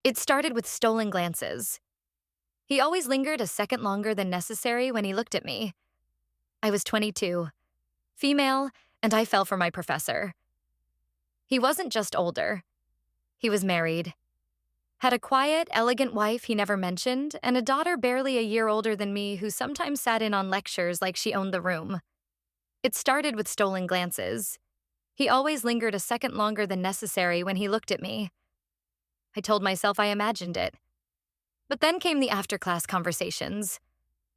It started with stolen glances. He always lingered a second longer than necessary when he looked at me. I was 22, female, and I fell for my professor. He wasn't just older. He was married. Had a quiet, elegant wife he never mentioned, and a daughter barely a year older than me who sometimes sat in on lectures like she owned the room. It started with stolen glances. He always lingered a second longer than necessary when he looked at me. I told myself I imagined it. But then came the after-class conversations.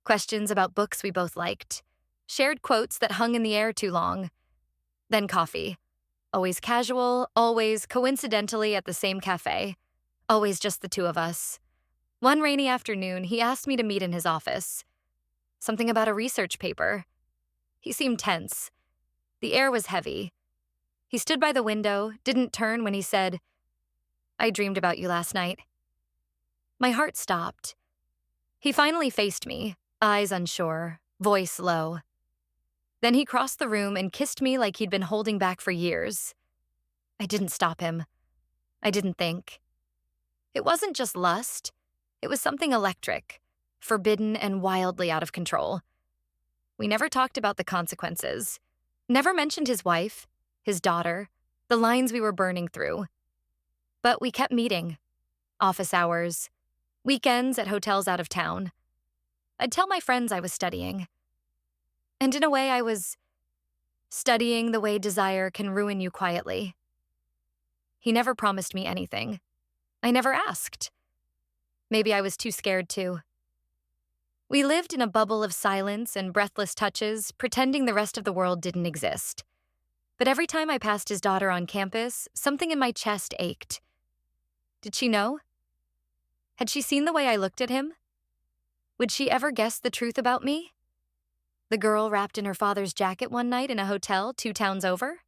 Questions about books we both liked. Shared quotes that hung in the air too long. Then coffee. Always casual, always coincidentally at the same cafe. Always just the two of us. One rainy afternoon, he asked me to meet in his office. Something about a research paper. He seemed tense. The air was heavy. He stood by the window, didn't turn when he said, "I dreamed about you last night." My heart stopped. He finally faced me, eyes unsure, voice low. Then he crossed the room and kissed me like he'd been holding back for years. I didn't stop him. I didn't think. It wasn't just lust. It was something electric, forbidden and wildly out of control. We never talked about the consequences. Never mentioned his wife, his daughter, the lines we were burning through. But we kept meeting. Office hours. Weekends at hotels out of town. I'd tell my friends I was studying. And in a way, I was studying the way desire can ruin you quietly. He never promised me anything. I never asked. Maybe I was too scared to. We lived in a bubble of silence and breathless touches, pretending the rest of the world didn't exist. But every time I passed his daughter on campus, something in my chest ached. Did she know? Had she seen the way I looked at him? Would she ever guess the truth about me? The girl wrapped in her father's jacket one night in a hotel 2 towns over?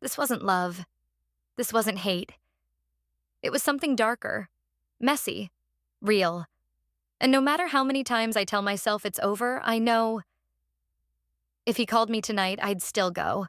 This wasn't love. This wasn't hate. It was something darker, messy, real. And no matter how many times I tell myself it's over, I know if he called me tonight, I'd still go.